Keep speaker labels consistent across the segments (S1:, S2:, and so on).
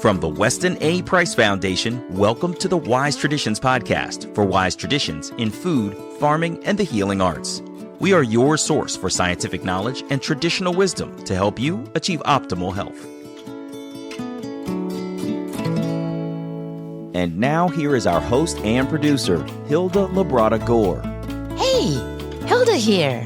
S1: From the Weston A. Price Foundation, welcome to the Wise Traditions podcast for wise traditions in food, farming, and the healing arts. We are your source for scientific knowledge and traditional wisdom to help you achieve optimal health. And now here is our host and producer, Hilda Labrada Gore.
S2: Hey, Hilda here.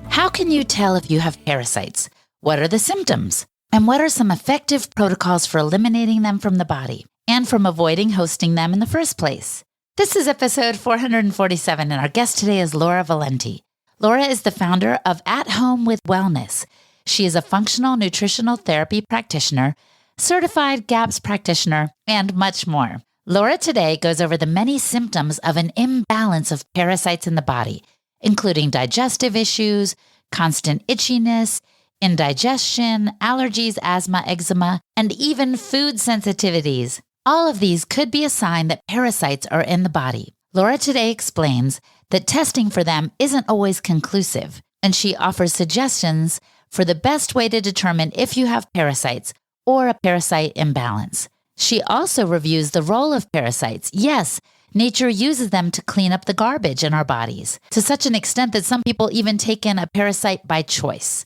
S2: How can you tell if you have parasites? What are the symptoms? And what are some effective protocols for eliminating them from the body and from avoiding hosting them in the first place? This is episode 447, and our guest today is Laura Villanti. Laura is the founder of At Home with Wellness. She is a functional nutritional therapy practitioner, certified GAPS practitioner, and much more. Laura today goes over the many symptoms of an imbalance of parasites in the body, including digestive issues, constant itchiness, indigestion, allergies, asthma, eczema, and even food sensitivities. All of these could be a sign that parasites are in the body. Laura today explains that testing for them isn't always conclusive, and she offers suggestions for the best way to determine if you have parasites or a parasite imbalance. She also reviews the role of parasites. Yes, nature uses them to clean up the garbage in our bodies, to such an extent that some people even take in a parasite by choice.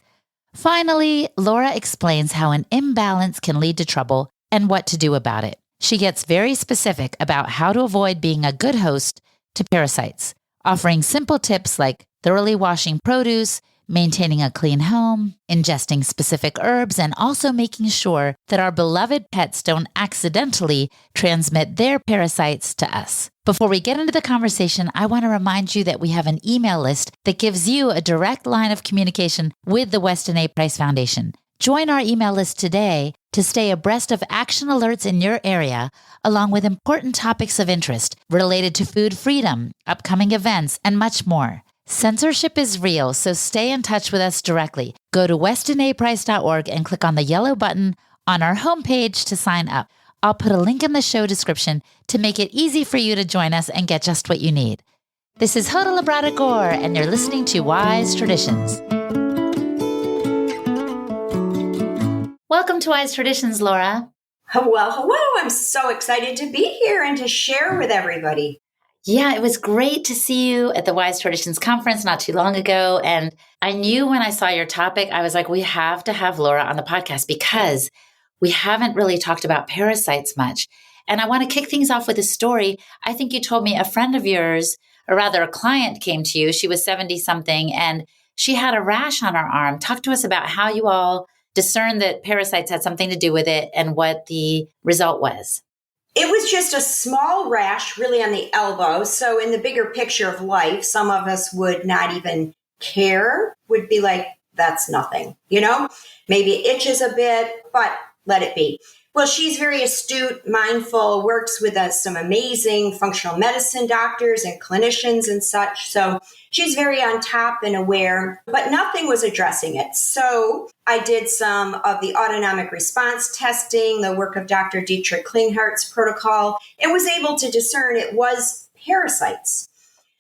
S2: Finally, Laura explains how an imbalance can lead to trouble and what to do about it. She gets very specific about how to avoid being a good host to parasites, offering simple tips like thoroughly washing produce, maintaining a clean home, ingesting specific herbs, and also making sure that our beloved pets don't accidentally transmit their parasites to us. Before we get into the conversation, I want to remind you that we have an email list that gives you a direct line of communication with the Weston A. Price Foundation. Join our email list today to stay abreast of action alerts in your area, along with important topics of interest related to food freedom, upcoming events, and much more. Censorship is real, so stay in touch with us directly. Go to westonaprice.org and click on the yellow button on our homepage to sign up. I'll put a link in the show description to make it easy for you to join us and get just what you need. This is Hilda Labrada Gore, and you're listening to Wise Traditions. Welcome to Wise Traditions, Laura.
S3: Well, hello. I'm so excited to be here and to share with everybody.
S2: Yeah, it was great to see you at the Wise Traditions conference not too long ago. And I knew when I saw your topic, I was like, we have to have Laura on the podcast because we haven't really talked about parasites much. And I want to kick things off with a story. I think you told me a friend of yours, or rather a client came to you. She was 70-something and she had a rash on her arm. Talk to us about how you all discerned that parasites had something to do with it and what the result was.
S3: It was just a small rash really on the elbow. So in the bigger picture of life, some of us would not even care, would be like, that's nothing, maybe it itches a bit, but let it be. Well, she's very astute, mindful, works with some amazing functional medicine doctors and clinicians and such. So she's very on top and aware, but nothing was addressing it. So I did some of the autonomic response testing, the work of Dr. Dietrich Klinghart's protocol, and was able to discern it was parasites.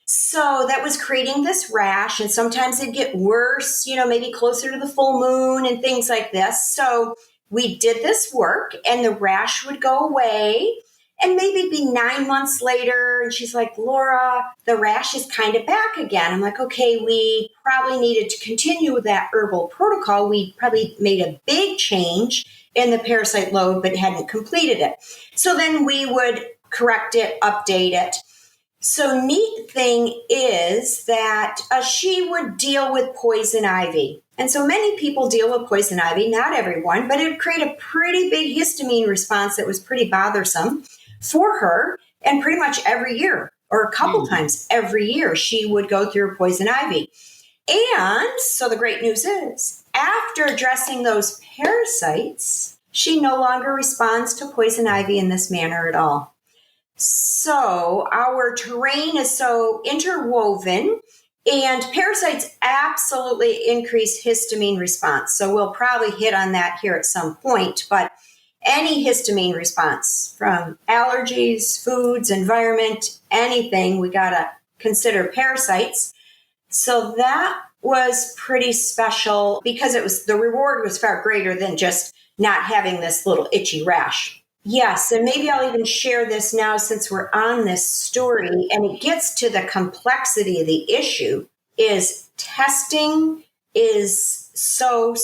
S3: So that was creating this rash, and sometimes it'd get worse, maybe closer to the full moon and things like this. So we did this work and the rash would go away and maybe be 9 months later. And she's like, Laura, the rash is kind of back again. I'm like, okay, we probably needed to continue with that herbal protocol. We probably made a big change in the parasite load, but hadn't completed it. So then we would correct it, update it. So neat thing is that she would deal with poison ivy. And so many people deal with poison ivy, not everyone, but it would create a pretty big histamine response that was pretty bothersome for her. And pretty much every year, or a couple times every year, she would go through poison ivy. And so the great news is, after addressing those parasites, she no longer responds to poison ivy in this manner at all. So our terrain is so interwoven, and parasites absolutely increase histamine response. So we'll probably hit on that here at some point, but any histamine response from allergies, foods, environment, anything, we got to consider parasites. So that was pretty special because the reward was far greater than just not having this little itchy rash. Yes, and maybe I'll even share this now since we're on this story, and it gets to the complexity of the issue, is testing is so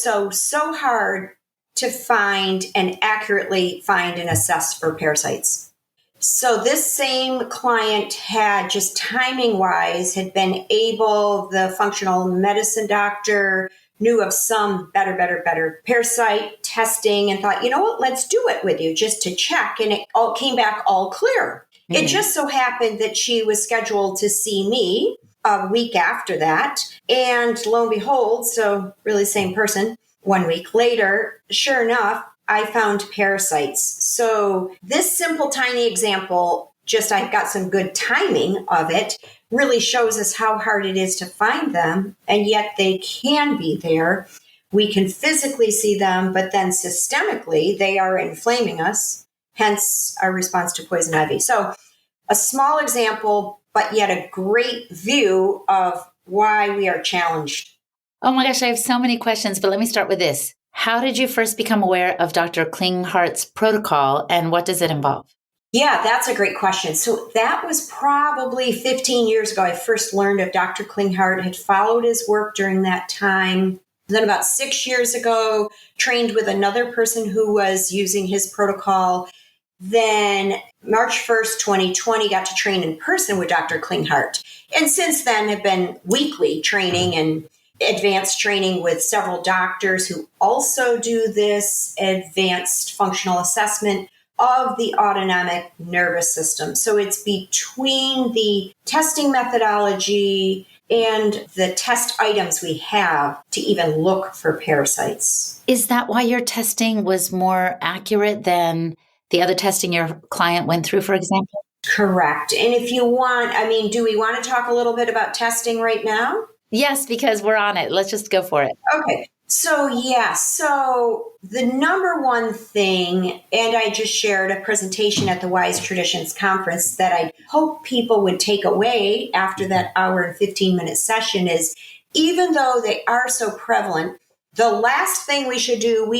S3: hard to find and accurately find and assess for parasites. So this same client had, just timing wise, had been able, the functional medicine doctor knew of some better parasite testing and thought, you know what, let's do it with you just to check. And it all came back all clear. Mm-hmm. It just so happened that she was scheduled to see me a week after that. And lo and behold, so really same person, 1 week later, sure enough, I found parasites. So this simple, tiny example, just I got some good timing of it, really shows us how hard it is to find them. And yet they can be there. We can physically see them, but then systemically, they are inflaming us, hence our response to poison ivy. So a small example, but yet a great view of why we are challenged.
S2: Oh my gosh, I have so many questions, but let me start with this. How did you first become aware of Dr. Klinghart's protocol, and what does it involve?
S3: Yeah, that's a great question. So that was probably 15 years ago. I first learned of Dr. Klinghart, had followed his work during that time. Then about 6 years ago, trained with another person who was using his protocol. Then March 1st, 2020, got to train in person with Dr. Klinghart. And since then have been weekly training and advanced training with several doctors who also do this advanced functional assessment of the autonomic nervous system. So it's between the testing methodology and the test items we have to even look for parasites.
S2: Is that why your testing was more accurate than the other testing your client went through, for example?
S3: Correct. And if you want, do we want to talk a little bit about testing right now?
S2: Yes, because we're on it. Let's just go for it.
S3: Okay. So the number one thing, and I just shared a presentation at the Wise Traditions Conference that I hope people would take away after that hour and 15-minute session is, even though they are so prevalent, the last thing we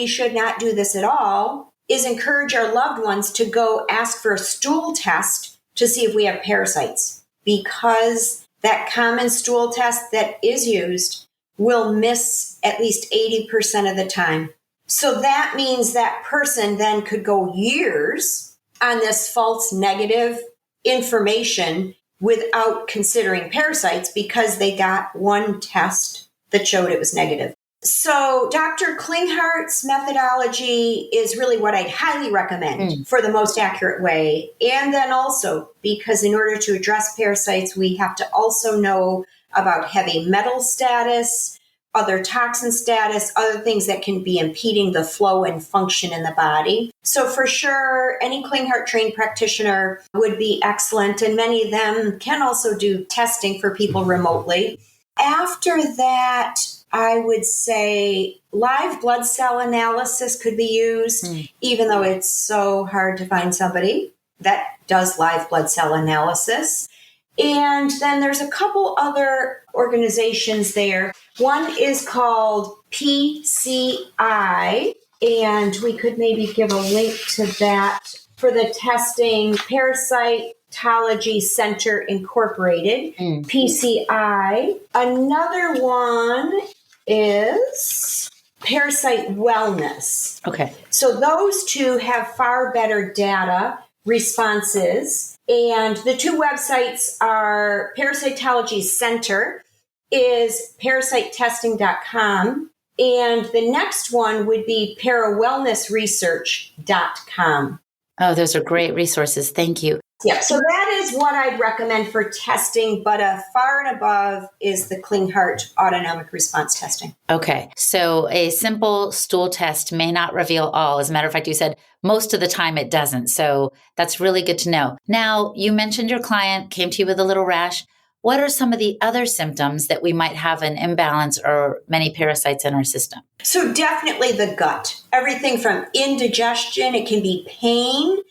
S3: should not do this at all, is encourage our loved ones to go ask for a stool test to see if we have parasites, because that common stool test that is used will miss at least 80% of the time. So that means that person then could go years on this false negative information without considering parasites because they got one test that showed it was negative. So Dr. Klinghart's methodology is really what I'd highly recommend for the most accurate way. And then also, because in order to address parasites, we have to also know about heavy metal status, other toxin status, other things that can be impeding the flow and function in the body. So for sure, any Klinghart trained practitioner would be excellent. And many of them can also do testing for people remotely. After that, I would say live blood cell analysis could be used, even though it's so hard to find somebody that does live blood cell analysis. And then there's a couple other organizations there. One is called PCI, and we could maybe give a link to that for the testing, Parasitology Center Incorporated, PCI. Another one is Parasite Wellness.
S2: Okay.
S3: So those two have far better data responses. And the two websites are Parasitology Center is parasitetesting.com. And the next one would be parawellnessresearch.com.
S2: Oh, those are great resources. Thank you.
S3: Yeah, so that is what I'd recommend for testing, but far and above is the Klinghart autonomic response testing.
S2: Okay, so a simple stool test may not reveal all. As a matter of fact, you said most of the time it doesn't. So that's really good to know. Now, you mentioned your client came to you with a little rash. What are some of the other symptoms that we might have an imbalance or many parasites in our system?
S3: So definitely the gut. Everything from indigestion, it can be pain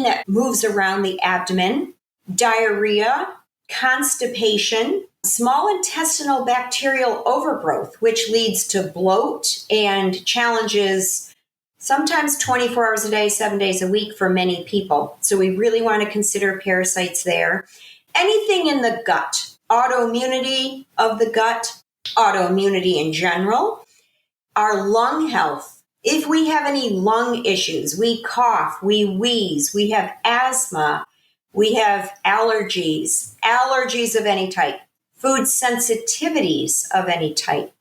S3: that moves around the abdomen, diarrhea, constipation, small intestinal bacterial overgrowth, which leads to bloat and challenges sometimes 24 hours a day, 7 days a week for many people. So we really want to consider parasites there. Anything in the gut, autoimmunity of the gut, autoimmunity in general, our lung health. If we have any lung issues, we cough, we wheeze, we have asthma, we have allergies of any type, food sensitivities of any type,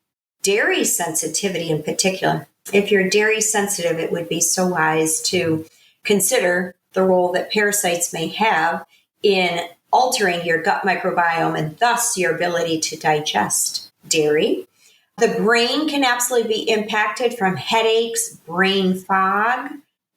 S3: dairy sensitivity in particular. If you're dairy sensitive, it would be so wise to consider the role that parasites may have in altering your gut microbiome and thus your ability to digest dairy. The brain can absolutely be impacted from headaches, brain fog.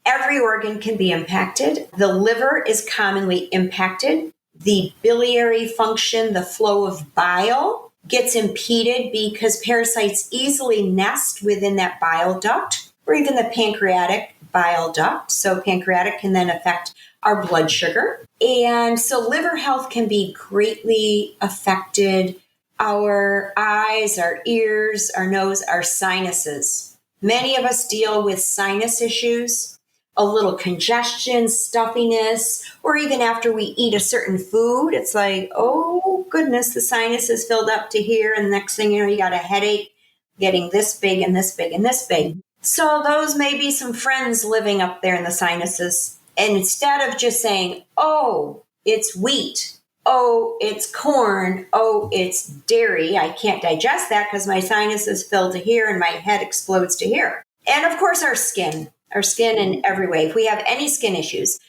S3: Every organ can be impacted. The liver is commonly impacted. The biliary function, the flow of bile, gets impeded because parasites easily nest within that bile duct or even the pancreatic bile duct. So pancreatic can then affect our blood sugar. And so liver health can be greatly affected. Our eyes, our ears, our nose, our sinuses. Many of us deal with sinus issues, a little congestion, stuffiness, or even after we eat a certain food, it's like, oh goodness, the sinus is filled up to here. And the next thing you know, you got a headache getting this big and this big and this big. So those may be some friends living up there in the sinuses. And instead of just saying, oh, it's wheat, oh, it's corn, oh, it's dairy, I can't digest that because my sinus is filled to here and my head explodes to here. And of course, our skin in every way. If we have any skin issues,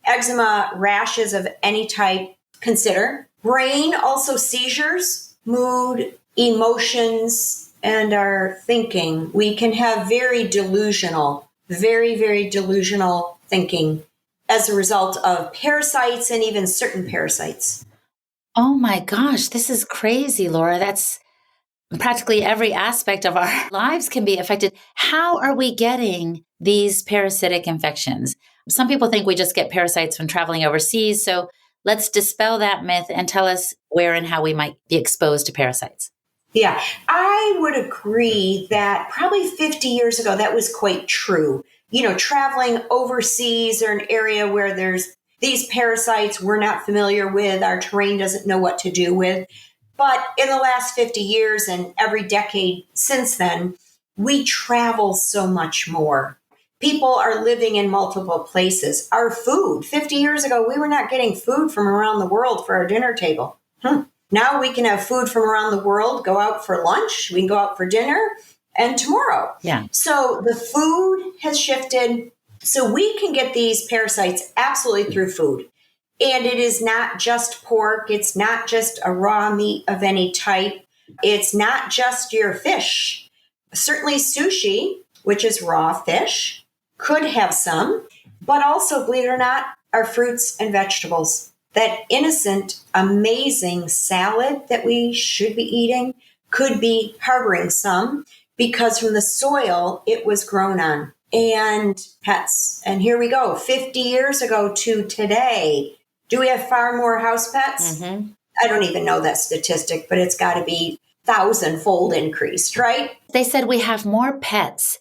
S3: eczema, rashes of any type, consider. Brain, also seizures, mood, emotions, and our thinking. We can have very delusional, very, very delusional thinking as a result of parasites and even certain parasites.
S2: Oh my gosh, this is crazy, Laura. That's practically every aspect of our lives can be affected. How are we getting these parasitic infections? Some people think we just get parasites from traveling overseas. So let's dispel that myth and tell us where and how we might be exposed to parasites.
S3: Yeah, I would agree that probably 50 years ago, that was quite true. You know, traveling overseas or an area where there's these parasites we're not familiar with, our terrain doesn't know what to do with. But in the last 50 years and every decade since then, we travel so much more. People are living in multiple places. Our food, 50 years ago, we were not getting food from around the world for our dinner table. Now we can have food from around the world, go out for lunch, we can go out for dinner, and tomorrow.
S2: Yeah.
S3: So the food has shifted. So we can get these parasites absolutely through food. And it is not just pork. It's not just a raw meat of any type. It's not just your fish. Certainly sushi, which is raw fish, could have some, but also, believe it or not, our fruits and vegetables. That innocent, amazing salad that we should be eating could be harboring some because from the soil it was grown on. And pets. And here we go, 50 years ago to today. Do we have far more house pets? Mm-hmm. I don't even know that statistic, but it's got to be 1,000-fold increased, right?
S2: They said we have more pets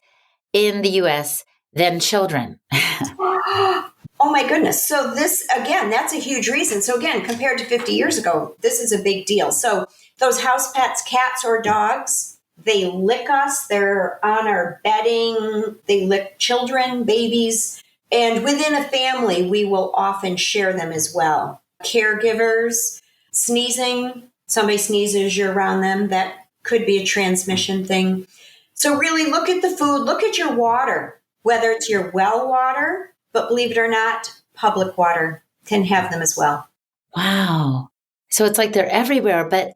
S2: in the U.S. than children.
S3: Oh my goodness. So this, again, that's a huge reason. So again, compared to 50 years ago, this is a big deal. So those house pets, cats or dogs, they lick us. They're on our bedding. They lick children, babies. And within a family, we will often share them as well. Caregivers, sneezing, somebody sneezes, you're around them. That could be a transmission thing. So really look at the food, look at your water, whether it's your well water, but believe it or not, public water can have them as well.
S2: Wow. So it's like they're everywhere, but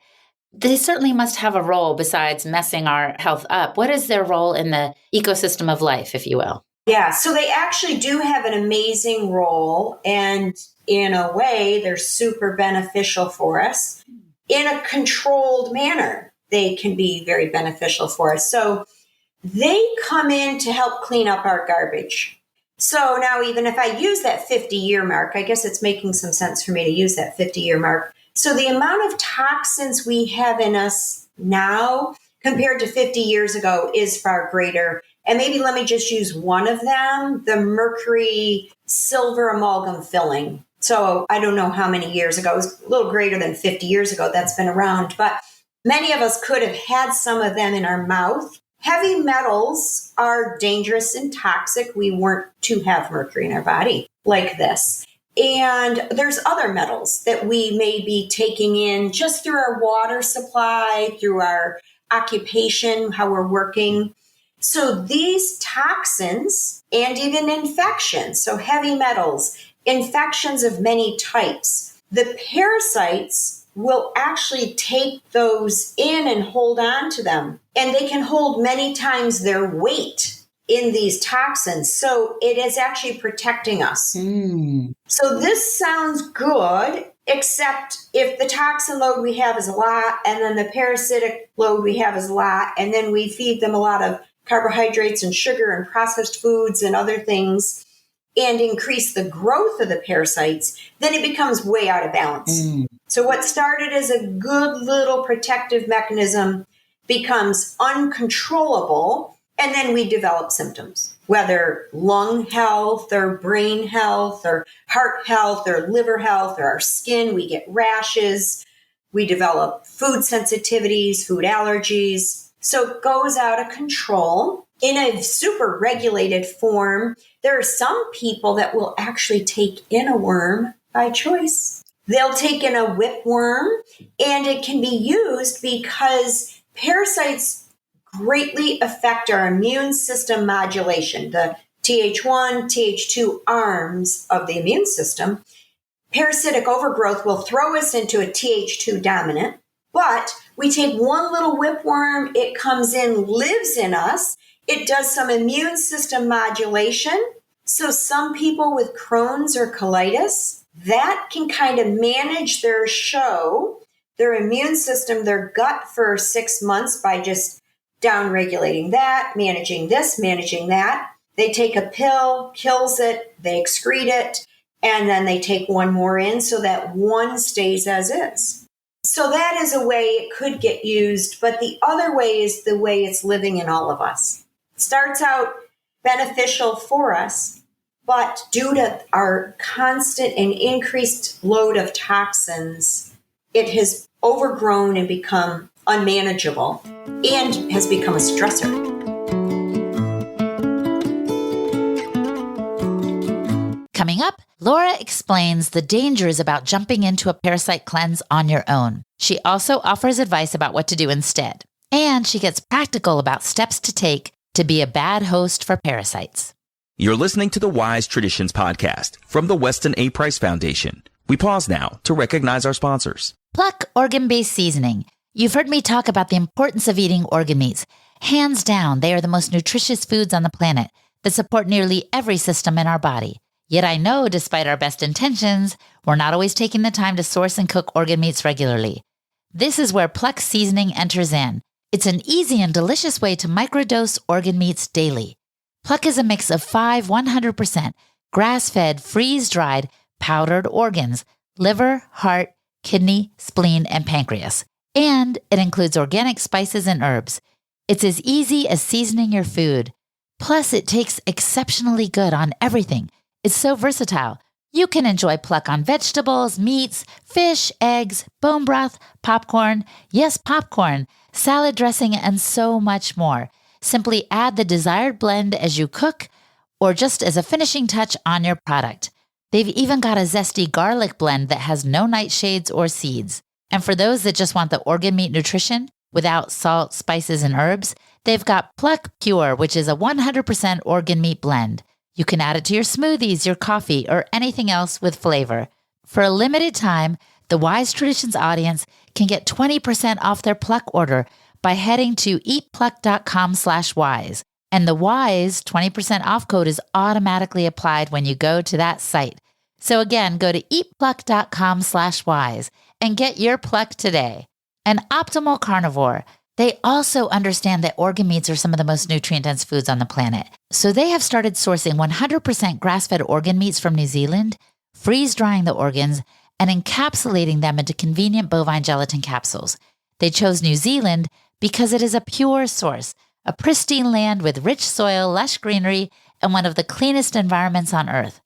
S2: they certainly must have a role besides messing our health up. What is their role in the ecosystem of life, if you will?
S3: Yeah, so they actually do have an amazing role, and in a way, they're super beneficial for us. In a controlled manner, they can be very beneficial for us. So they come in to help clean up our garbage. So now, even if I use that 50-year mark, I guess it's making some sense for me to use that 50-year mark. So the amount of toxins we have in us now compared to 50 years ago is far greater. And maybe let me just use one of them, the mercury silver amalgam filling. So I don't know how many years ago, it was a little greater than 50 years ago that's been around, but many of us could have had some of them in our mouth. Heavy metals are dangerous and toxic. We weren't to have mercury in our body like this. And there's other metals that we may be taking in just through our water supply, through our occupation, how we're working. So these toxins and even infections, so heavy metals, infections of many types, the parasites will actually take those in and hold on to them. And they can hold many times their weight in these toxins. So it is actually protecting us. So this sounds good, except if the toxin load we have is a lot, and then the parasitic load we have is a lot, and then we feed them a lot of carbohydrates and sugar and processed foods and other things, and increase the growth of the parasites, then it becomes way out of balance. So what started as a good little protective mechanism becomes uncontrollable, and then we develop symptoms, whether lung health or brain health or heart health or liver health or our skin. We get rashes. We develop food sensitivities, food allergies. So it goes out of control in a super regulated form. There are some people that will actually take in a worm by choice. They'll take in a whipworm, and it can be used because parasites greatly affect our immune system modulation, the Th1, Th2 arms of the immune system. Parasitic overgrowth will throw us into a Th2 dominant, but we take one little whipworm, it comes in, lives in us, it does some immune system modulation. So some people with Crohn's or colitis, that can kind of manage their immune system, their gut for 6 months by just down-regulating that, managing this, managing that. They take a pill, kills it, they excrete it, and then they take one more in so that one stays as is. So that is a way it could get used, but the other way is the way it's living in all of us. It starts out beneficial for us, but due to our constant and increased load of toxins, it has overgrown and become unmanageable and has become a stressor.
S2: Coming up, Laura explains the dangers about jumping into a parasite cleanse on your own. She also offers advice about what to do instead. And she gets practical about steps to take to be a bad host for parasites.
S1: You're listening to the Wise Traditions podcast from the Weston A. Price Foundation. We pause now to recognize our sponsors.
S2: Pluck organ-based seasoning. You've heard me talk about the importance of eating organ meats. Hands down, they are the most nutritious foods on the planet that support nearly every system in our body. Yet I know, despite our best intentions, we're not always taking the time to source and cook organ meats regularly. This is where Pluck seasoning enters in. It's an easy and delicious way to microdose organ meats daily. Pluck is a mix of 5 100% grass-fed, freeze-dried, powdered organs: liver, heart, kidney, spleen, and pancreas. And it includes organic spices and herbs. It's as easy as seasoning your food. Plus, it tastes exceptionally good on everything. It's so versatile. You can enjoy Pluck on vegetables, meats, fish, eggs, bone broth, popcorn, yes, popcorn, salad dressing, and so much more. Simply add the desired blend as you cook or just as a finishing touch on your product. They've even got a zesty garlic blend that has no nightshades or seeds. And for those that just want the organ meat nutrition without salt, spices, and herbs, they've got Pluck Pure, which is a 100% organ meat blend. You can add it to your smoothies, your coffee, or anything else with flavor. For a limited time, the Wise Traditions audience can get 20% off their Pluck order by heading to eatpluck.com/wise. And the WISE 20% off code is automatically applied when you go to that site. So again, go to eatpluck.com/wise and get your Pluck today. An optimal carnivore. They also understand that organ meats are some of the most nutrient-dense foods on the planet. So they have started sourcing 100% grass-fed organ meats from New Zealand, freeze-drying the organs, and encapsulating them into convenient bovine gelatin capsules. They chose New Zealand because it is a pure source a pristine land with rich soil, lush greenery, and one of the cleanest environments on earth.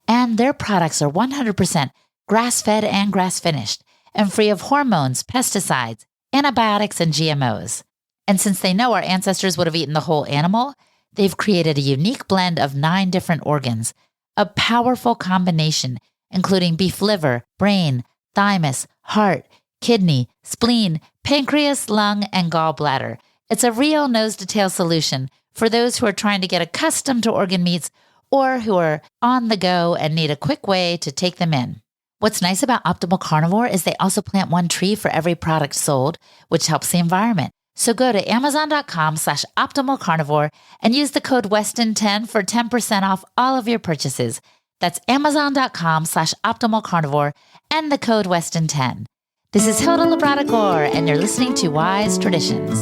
S2: And their products are 100% grass-fed and grass-finished, and free of hormones, pesticides, antibiotics, and GMOs. And since they know our ancestors would have eaten the whole animal, they've created a unique blend of 9 different organs, a powerful combination, including beef liver, brain, thymus, heart, kidney, spleen, pancreas, lung, and gallbladder. It's a real nose-to-tail solution for those who are trying to get accustomed to organ meats or who are on the go and need a quick way to take them in. What's nice about Optimal Carnivore is they also plant 1 tree for every product sold, which helps the environment. So go to amazon.com/optimalcarnivore and use the code Weston10 for 10% off all of your purchases. That's amazon.com/optimalcarnivore and the code Weston10. This is Hilda Labrada Gore, and you're listening to Wise Traditions.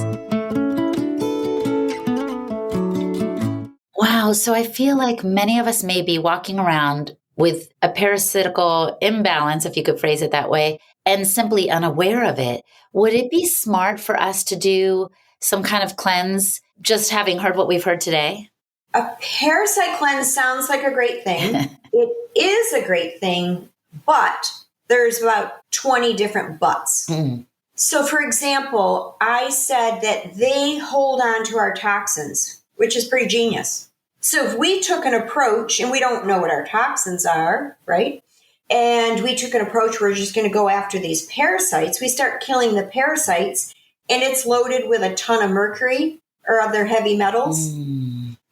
S2: Wow, so I feel like many of us may be walking around with a parasitical imbalance, if you could phrase it that way, and simply unaware of it. Would it be smart for us to do some kind of cleanse, just having heard what we've heard today?
S3: A parasite cleanse sounds like a great thing. It is a great thing, but there's about 20 different buts. So, for example, I said that they hold on to our toxins, which is pretty genius. So if we took an approach, and we don't know what our toxins are, right? And we took an approach, we're just going to go after these parasites. We start killing the parasites, and it's loaded with a ton of mercury or other heavy metals.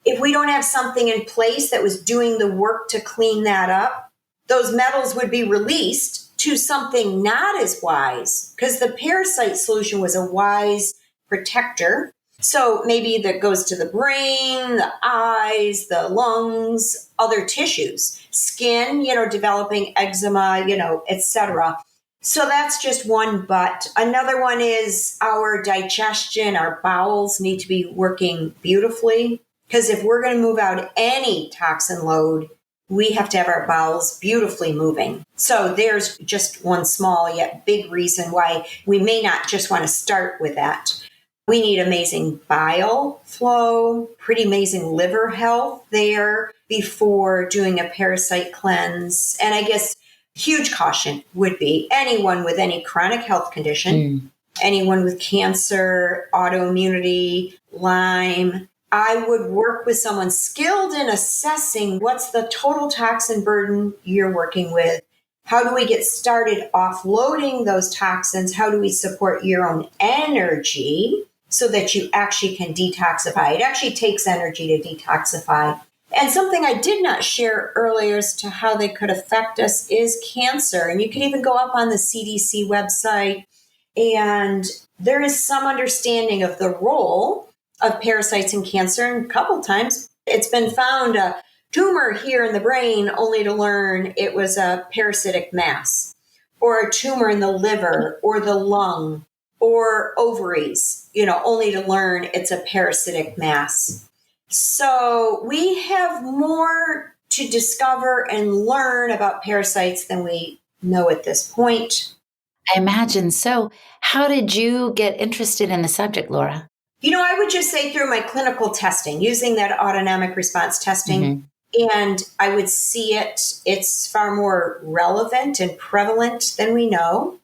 S3: If we don't have something in place that was doing the work to clean that up, those metals would be released to something not as wise, because the parasite solution was a wise protector. So maybe that goes to the brain, the eyes, the lungs, other tissues, skin, developing eczema, etc. So that's just one but. Another one is our digestion, our bowels need to be working beautifully, because if we're going to move out any toxin load, we have to have our bowels beautifully moving. So there's just one small yet big reason why we may not just want to start with that. We need amazing bile flow, pretty amazing liver health there before doing a parasite cleanse. And I guess huge caution would be anyone with any chronic health condition, anyone with cancer, autoimmunity, Lyme. I would work with someone skilled in assessing what's the total toxin burden you're working with. How do we get started offloading those toxins? How do we support your own energy so that you actually can detoxify? It actually takes energy to detoxify. And something I did not share earlier as to how they could affect us is cancer. And you can even go up on the CDC website, and there is some understanding of the role of parasites in cancer. And a couple times it's been found a tumor here in the brain only to learn it was a parasitic mass, or a tumor in the liver or the lung or ovaries, only to learn it's a parasitic mass. So we have more to discover and learn about parasites than we know at this point.
S2: I imagine. So how did you get interested in the subject, Laura?
S3: I would just say through my clinical testing, using that autonomic response testing, and I would see it's far more relevant and prevalent than we know.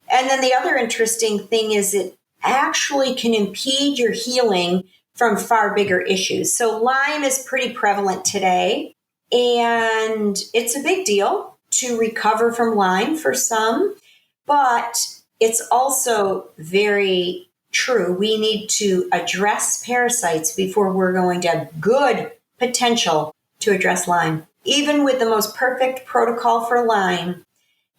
S3: And then the other interesting thing is it actually can impede your healing from far bigger issues. So Lyme is pretty prevalent today, and it's a big deal to recover from Lyme for some, but it's also very true. We need to address parasites before we're going to have good potential to address Lyme. Even with the most perfect protocol for Lyme,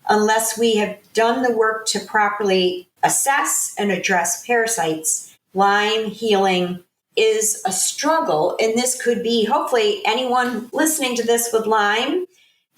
S3: unless we have done the work to properly assess and address parasites, Lyme healing is a struggle. And this could be, hopefully, anyone listening to this with Lyme,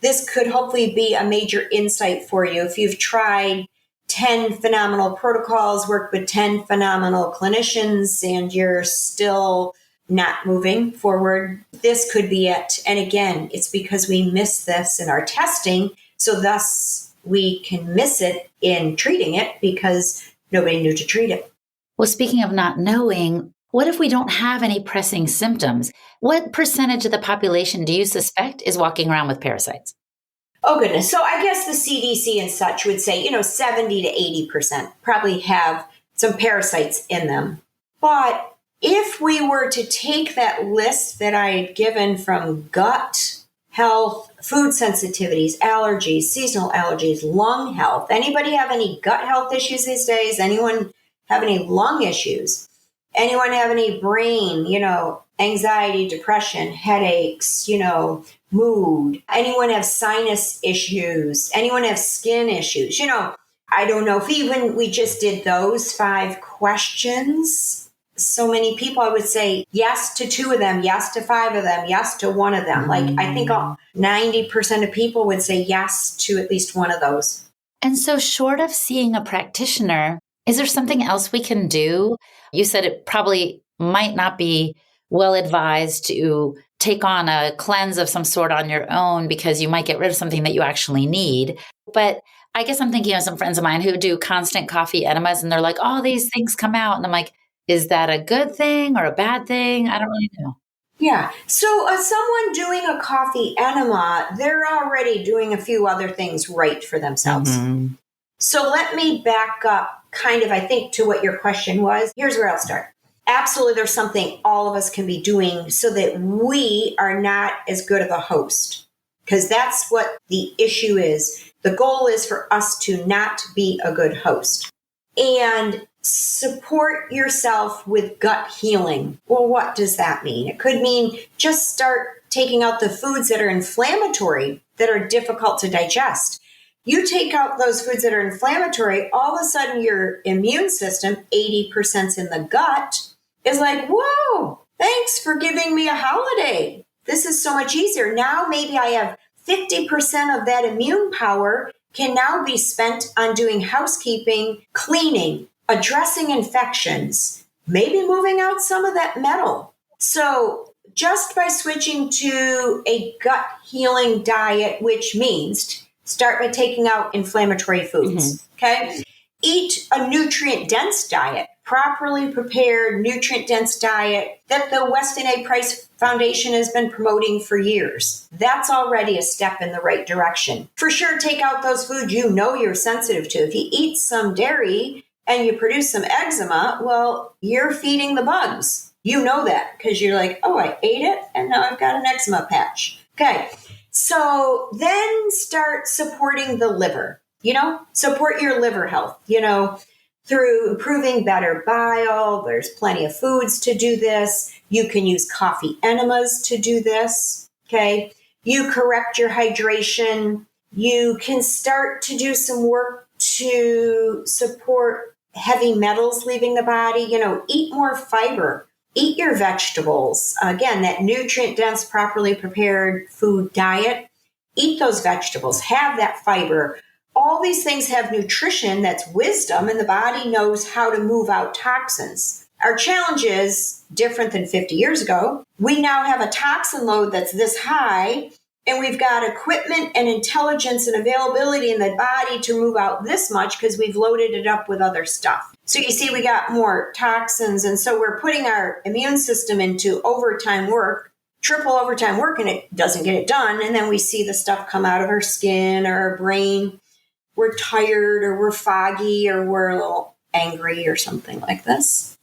S3: this could hopefully be a major insight for you. If you've tried 10 phenomenal protocols, worked with 10 phenomenal clinicians, and you're still not moving forward, this could be it. And again, it's because we miss this in our testing. So thus we can miss it in treating it because nobody knew to treat it.
S2: Well, speaking of not knowing, what if we don't have any pressing symptoms? What percentage of the population do you suspect is walking around with parasites?
S3: Oh, goodness. So I guess the CDC and such would say, 70 to 80% probably have some parasites in them. But if we were to take that list that I had given from gut health, food sensitivities, allergies, seasonal allergies, lung health, anybody have any gut health issues these days? Anyone have any lung issues? Anyone have any brain, anxiety, depression, headaches, mood? Anyone have sinus issues? Anyone have skin issues? I don't know if even we just did those 5 questions, so many people, I would say yes to 2 of them, yes to 5 of them, yes to 1 of them. Like I think 90% of people would say yes to at least 1 of those.
S2: And so short of seeing a practitioner, is there something else we can do? You said it probably might not be well advised to take on a cleanse of some sort on your own because you might get rid of something that you actually need. But I guess I'm thinking of some friends of mine who do constant coffee enemas and they're like, all these things come out. And I'm like, is that a good thing or a bad thing? I don't really know.
S3: Yeah. So someone doing a coffee enema, they're already doing a few other things right for themselves. Mm-hmm. So let me back up kind of, I think, to what your question was. Here's where I'll start. Absolutely, there's something all of us can be doing so that we are not as good of a host, because that's what the issue is. The goal is for us to not be a good host. And support yourself with gut healing. Well, what does that mean? It could mean just start taking out the foods that are inflammatory, that are difficult to digest. You take out those foods that are inflammatory, all of a sudden your immune system, 80% in the gut, is like, whoa, thanks for giving me a holiday. This is so much easier. Now maybe I have 50% of that immune power can now be spent on doing housekeeping, cleaning, addressing infections, maybe moving out some of that metal. So just by switching to a gut healing diet, which means start by taking out inflammatory foods, okay? Eat a nutrient-dense diet, properly prepared, nutrient-dense diet that the Weston A. Price Foundation has been promoting for years. That's already a step in the right direction. For sure, take out those foods you're sensitive to. If you eat some dairy and you produce some eczema, well, you're feeding the bugs. You know that because you're like, oh, I ate it and now I've got an eczema patch. Okay, so then start supporting the liver. Support your liver health, through improving better bile. There's plenty of foods to do this. You can use coffee enemas to do this, okay? You correct your hydration. You can start to do some work to support heavy metals leaving the body. Eat more fiber. Eat your vegetables. Again, that nutrient-dense, properly prepared food diet. Eat those vegetables. Have that fiber. All these things have nutrition, that's wisdom, and the body knows how to move out toxins. Our challenge is different than 50 years ago. We now have a toxin load that's this high, and we've got equipment and intelligence and availability in the body to move out this much because we've loaded it up with other stuff. So you see, we got more toxins, and so we're putting our immune system into overtime work, triple overtime work, and it doesn't get it done, and then we see the stuff come out of our skin or our brain. We're tired or we're foggy or we're a little angry or something like this.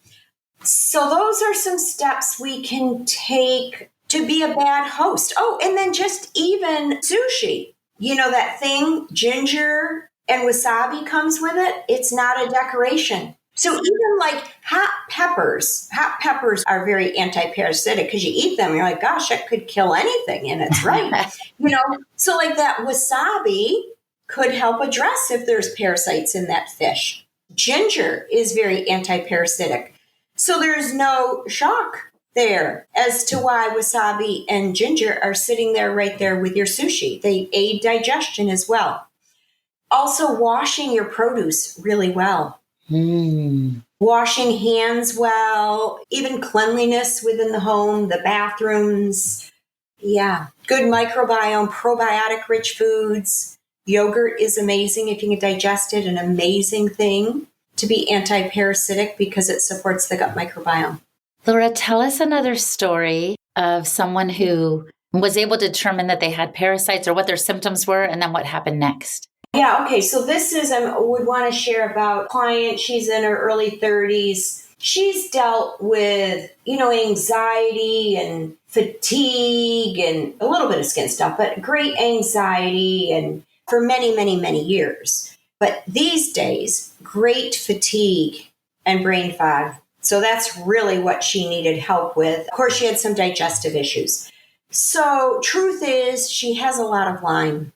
S3: So those are some steps we can take to be a bad host. Oh, and then just even sushi. That thing, ginger and wasabi comes with it. It's not a decoration. So even like hot peppers are very anti-parasitic because you eat them. You're like, gosh, that could kill anything. And it's right. So like that wasabi could help address if there's parasites in that fish. Ginger is very anti-parasitic. So there's no shock there as to why wasabi and ginger are sitting there right there with your sushi. They aid digestion as well. Also, washing your produce really well. Washing hands well, even cleanliness within the home, the bathrooms. Yeah, good microbiome, probiotic-rich foods. Yogurt is amazing if you can digest it, an amazing thing to be anti-parasitic because it supports the gut microbiome.
S2: Laura, tell us another story of someone who was able to determine that they had parasites or what their symptoms were, and then what happened next.
S3: Yeah, okay. So this is, I would want to share about a client. She's in her early 30s. She's dealt with, anxiety and fatigue and a little bit of skin stuff, but great anxiety and for many, many, many years. But these days, great fatigue and brain fog. So that's really what she needed help with. Of course, she had some digestive issues. So truth is, she has a lot of Lyme.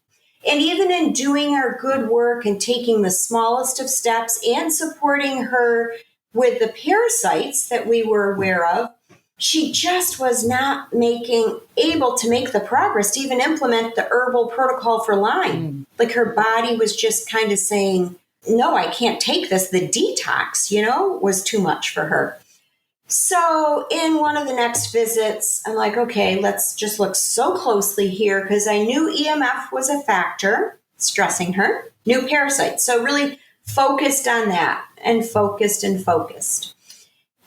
S3: And even in doing our good work and taking the smallest of steps and supporting her with the parasites that we were aware of, she just was not able to make the progress to even implement the herbal protocol for Lyme. Like her body was just kind of saying, no, I can't take this. The detox, was too much for her. So in one of the next visits, I'm like, okay, let's just look so closely here because I knew EMF was a factor stressing her, new parasites. So really focused on that and focused.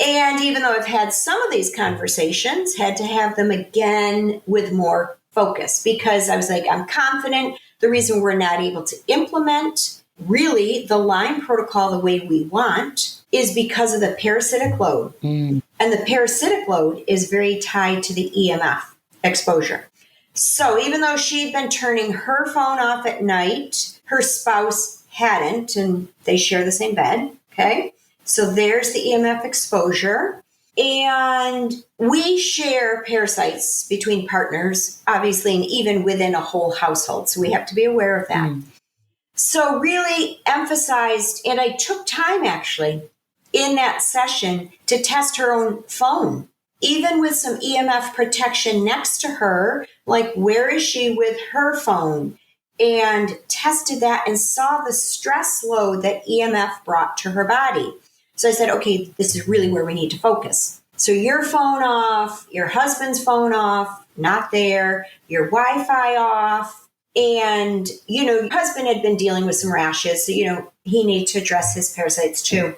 S3: And even though I've had some of these conversations, had to have them again with more focus because I was like, I'm confident the reason we're not able to implement really the Lyme protocol the way we want is because of the parasitic load. And the parasitic load is very tied to the EMF exposure. So even though she'd been turning her phone off at night, her spouse hadn't, and they share the same bed. Okay. So there's the EMF exposure. And we share parasites between partners, obviously, and even within a whole household. So we have to be aware of that. So really emphasized, and I took time actually in that session to test her own phone, even with some EMF protection next to her, like where is she with her phone? And tested that and saw the stress load that EMF brought to her body. So I said, okay, this is really where we need to focus. So your phone off, your husband's phone off, not there, your Wi-Fi off. And, your husband had been dealing with some rashes. So, he needed to address his parasites too.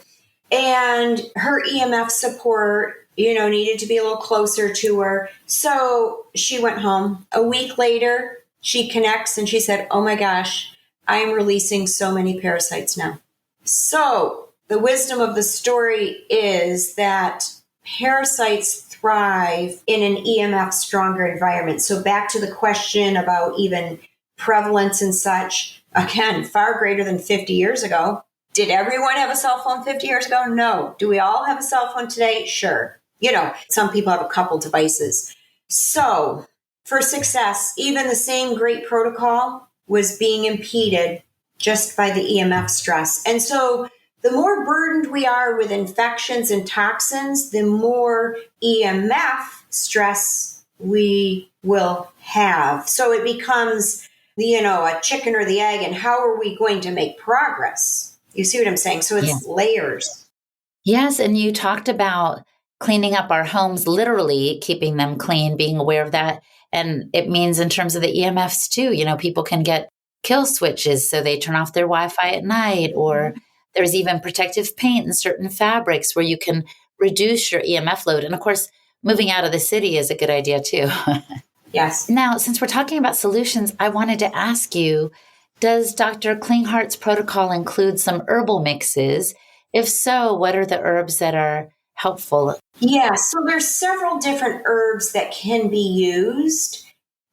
S3: And her EMF support, needed to be a little closer to her. So she went home. A week later, she connects and she said, oh my gosh, I'm releasing so many parasites now. So the wisdom of the story is that parasites thrive in an EMF stronger environment. So back to the question about even prevalence and such, again, far greater than 50 years ago. Did everyone have a cell phone 50 years ago? No. Do we all have a cell phone today? Sure. Some people have a couple devices. So for success, even the same great protocol was being impeded just by the EMF stress. And so the more burdened we are with infections and toxins, the more EMF stress we will have. So it becomes, a chicken or the egg, and how are we going to make progress? You see what I'm saying? So it's layers.
S2: Yes, and you talked about cleaning up our homes, literally keeping them clean, being aware of that. And it means in terms of the EMFs too, people can get kill switches so they turn off their Wi-Fi at night, or there's even protective paint in certain fabrics where you can reduce your EMF load. And of course, moving out of the city is a good idea too.
S3: Yes.
S2: Now, since we're talking about solutions, I wanted to ask you, does Dr. Klinghart's protocol include some herbal mixes? If so, what are the herbs that are helpful?
S3: Yeah, so there's several different herbs that can be used.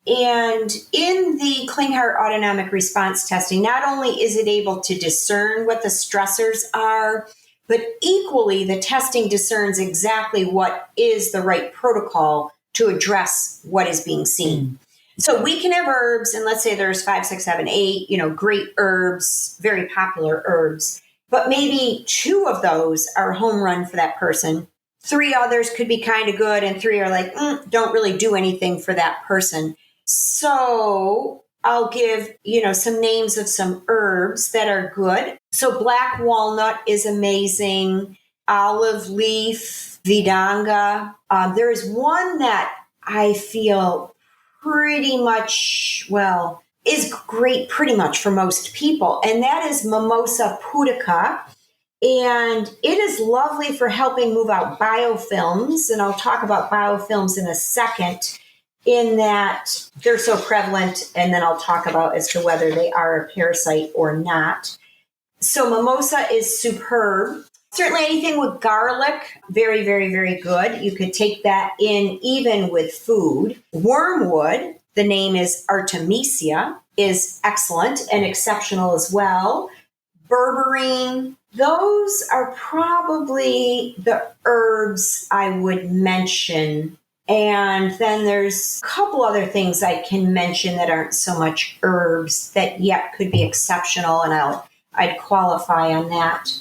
S3: And in the Klinghart autonomic response testing, not only is it able to discern what the stressors are, but equally the testing discerns exactly what is the right protocol to address what is being seen. So we can have herbs, and let's say there's 5, 6, 7, 8, great herbs, very popular herbs, but maybe 2 of those are a home run for that person. 3 others could be kind of good, and 3 are like, don't really do anything for that person. So I'll give, some names of some herbs that are good. So black walnut is amazing. Olive leaf, vidanga. There is one that I feel pretty much, is great pretty much for most people. And that is Mimosa pudica. And it is lovely for helping move out biofilms. And I'll talk about biofilms in a second, in that they're so prevalent. And then I'll talk about as to whether they are a parasite or not. So mimosa is superb. Certainly anything with garlic, very, very, very good. You could take that in even with food. Wormwood, the name is Artemisia, is excellent and exceptional as well. Berberine, those are probably the herbs I would mention. And then there's a couple other things I can mention that aren't so much herbs that yet could be exceptional, and I'd qualify on that.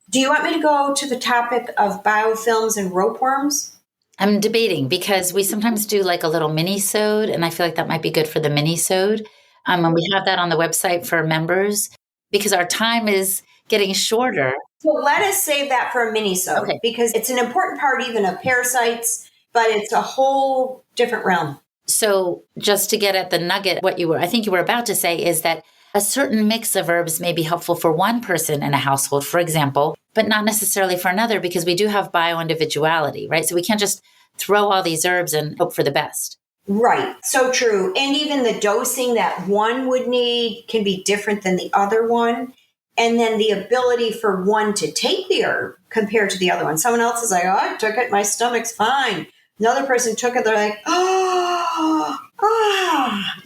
S3: Do you want me to go to the topic of biofilms and ropeworms?
S2: I'm debating because we sometimes do like a little mini-sode, and I feel like that might be good for the mini-sode. And we have that on the website for members because our time is getting shorter.
S3: So let us save that for a mini-sode, okay, because it's an important part even of parasites, but it's a whole different realm.
S2: So just to get at the nugget, I think you were about to say is that a certain mix of herbs may be helpful for one person in a household, for example, but not necessarily for another, because we do have bio-individuality, right? So we can't just throw all these herbs and hope for the best.
S3: Right. So true. And even the dosing that one would need can be different than the other one. And then the ability for one to take the herb compared to the other one. Someone else is like, oh, I took it, my stomach's fine. Another person took it, they're like,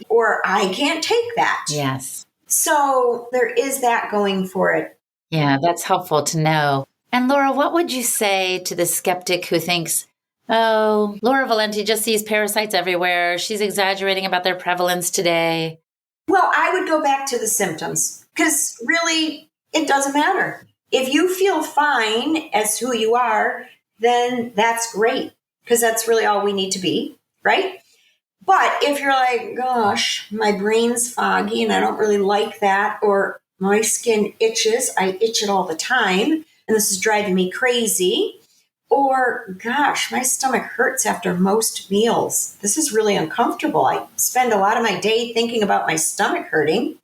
S3: or I can't take that.
S2: Yes.
S3: So there is that going for it.
S2: Yeah, that's helpful to know. And Laura, what would you say to the skeptic who thinks, oh, Laura Villanti just sees parasites everywhere. She's exaggerating about their prevalence today.
S3: Well, I would go back to the symptoms, because really it doesn't matter. If you feel fine as who you are, then that's great, because that's really all we need to be, right? But if you're like, gosh, my brain's foggy and I don't really like that, or my skin itches, I itch it all the time, and this is driving me crazy, or gosh, my stomach hurts after most meals. This is really uncomfortable. I spend a lot of my day thinking about my stomach hurting.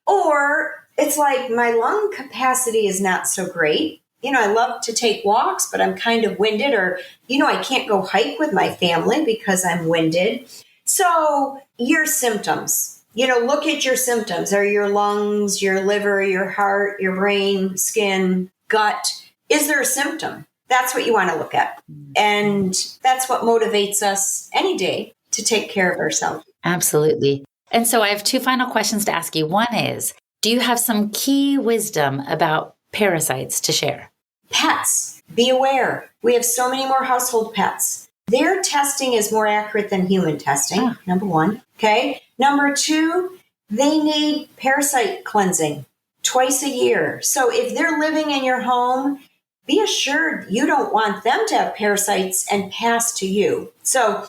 S3: Or it's like my lung capacity is not so great. I love to take walks, but I'm kind of winded, or, I can't go hike with my family because I'm winded. So your symptoms, look at your symptoms. Are your lungs, your liver, your heart, your brain, skin, gut? Is there a symptom? That's what you want to look at. And that's what motivates us any day to take care of ourselves.
S2: Absolutely. And so I have two final questions to ask you. One is, do you have some key wisdom about parasites to share?
S3: Pets, be aware. We have so many more household pets. Their testing is more accurate than human testing, number one. Okay. Number two, they need parasite cleansing twice a year. So if they're living in your home, be assured you don't want them to have parasites and pass to you. So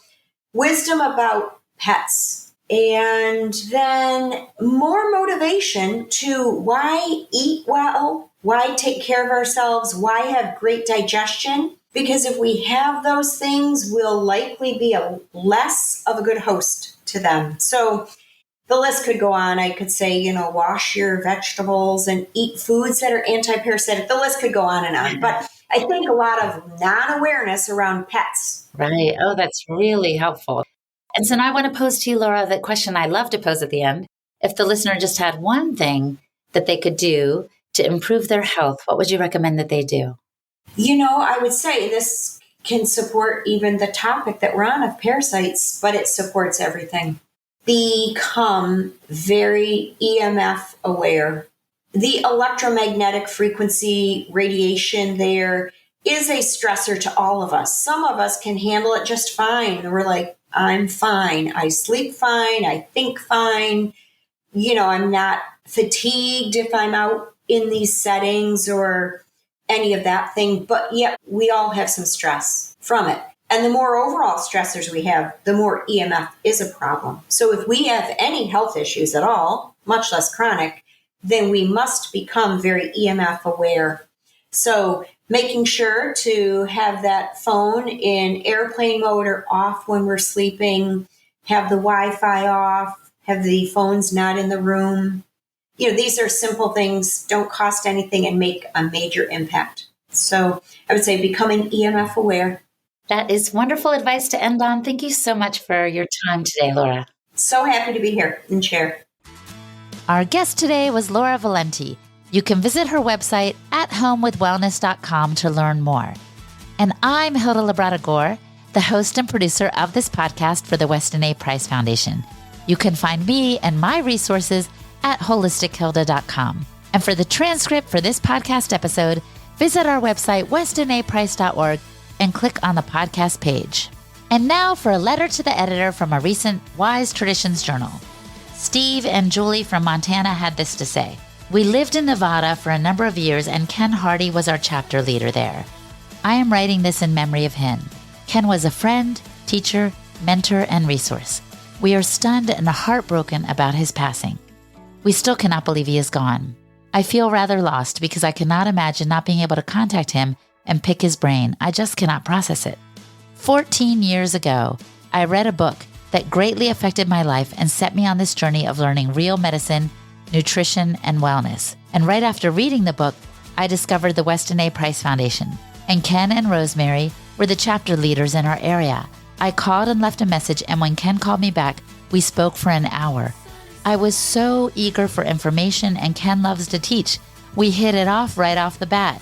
S3: wisdom about pets. And then more motivation to why eat well, why take care of ourselves, why have great digestion. Because if we have those things, we'll likely be less of a good host to them. So the list could go on. I could say, wash your vegetables and eat foods that are anti-parasitic. The list could go on and on. But I think a lot of non-awareness around pets.
S2: Right. Oh, that's really helpful. And so now I want to pose to you, Laura, the question I love to pose at the end. If the listener just had one thing that they could do to improve their health, what would you recommend that they do?
S3: I would say this can support even the topic that we're on of parasites, but it supports everything. Become very EMF aware. The electromagnetic frequency radiation there is a stressor to all of us. Some of us can handle it just fine. We're like, I'm fine. I sleep fine. I think fine. I'm not fatigued if I'm out in these settings or any of that thing. But yet we all have some stress from it. And the more overall stressors we have, the more EMF is a problem. So if we have any health issues at all, much less chronic, then we must become very EMF aware. So making sure to have that phone in airplane mode or off when we're sleeping, have the Wi-Fi off, have the phones not in the room, these are simple things, don't cost anything and make a major impact. So I would say becoming EMF aware.
S2: That is wonderful advice to end on. Thank you so much for your time today, Laura.
S3: So happy to be here and share.
S2: Our guest today was Laura Villanti. You can visit her website at homewithwellness.com to learn more. And I'm Hilda Labrada-Gore, the host and producer of this podcast for the Weston A. Price Foundation. You can find me and my resources at holistichilda.com. And for the transcript for this podcast episode, visit our website, westonaprice.org, and click on the podcast page. And now for a letter to the editor from a recent Wise Traditions journal. Steve and Julie from Montana had this to say. We lived in Nevada for a number of years, and Ken Hardy was our chapter leader there. I am writing this in memory of him. Ken was a friend, teacher, mentor, and resource. We are stunned and heartbroken about his passing. We still cannot believe he is gone. I feel rather lost because I cannot imagine not being able to contact him and pick his brain. I just cannot process it. 14 years ago, I read a book that greatly affected my life and set me on this journey of learning real medicine, nutrition, and wellness. And right after reading the book, I discovered the Weston A. Price Foundation. And Ken and Rosemary were the chapter leaders in our area. I called and left a message, and when Ken called me back, we spoke for an hour. I was so eager for information, and Ken loves to teach. We hit it off right off the bat.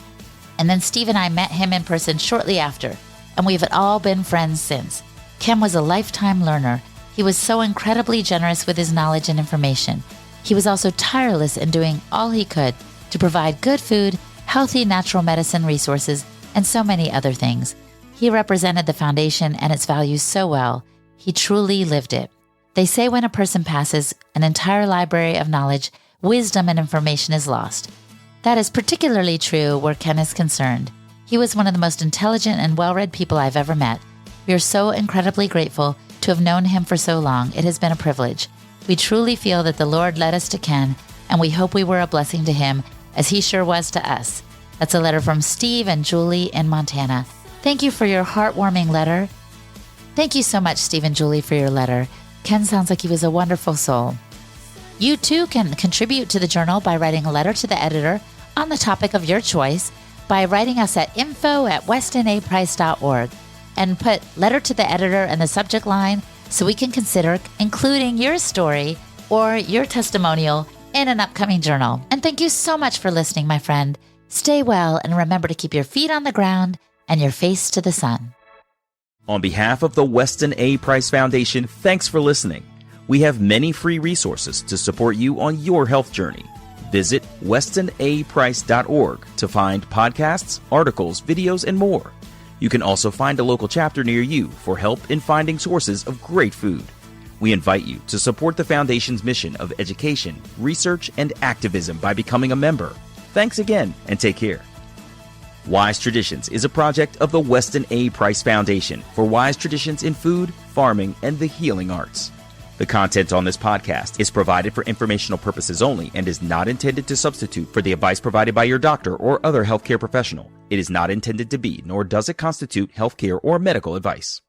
S2: And then Steve and I met him in person shortly after, and we've all been friends since. Ken was a lifetime learner. He was so incredibly generous with his knowledge and information. He was also tireless in doing all he could to provide good food, healthy natural medicine resources, and so many other things. He represented the foundation and its values so well. He truly lived it. They say when a person passes, an entire library of knowledge, wisdom, and information is lost. That is particularly true where Ken is concerned. He was one of the most intelligent and well-read people I've ever met. We are so incredibly grateful to have known him for so long. It has been a privilege. We truly feel that the Lord led us to Ken, and we hope we were a blessing to him, as he sure was to us. That's a letter from Steve and Julie in Montana. Thank you for your heartwarming letter. Thank you so much, Steve and Julie, for your letter. Ken sounds like he was a wonderful soul. You too can contribute to the journal by writing a letter to the editor on the topic of your choice by writing us at info@westonaprice.org and put letter to the editor in the subject line so we can consider including your story or your testimonial in an upcoming journal. And thank you so much for listening, my friend. Stay well and remember to keep your feet on the ground and your face to the sun.
S1: On behalf of the Weston A. Price Foundation, thanks for listening. We have many free resources to support you on your health journey. Visit westonaprice.org to find podcasts, articles, videos, and more. You can also find a local chapter near you for help in finding sources of great food. We invite you to support the Foundation's mission of education, research, and activism by becoming a member. Thanks again, and take care. Wise Traditions is a project of the Weston A. Price Foundation for wise traditions in food, farming, and the healing arts. The content on this podcast is provided for informational purposes only and is not intended to substitute for the advice provided by your doctor or other healthcare professional. It is not intended to be, nor does it constitute healthcare or medical advice.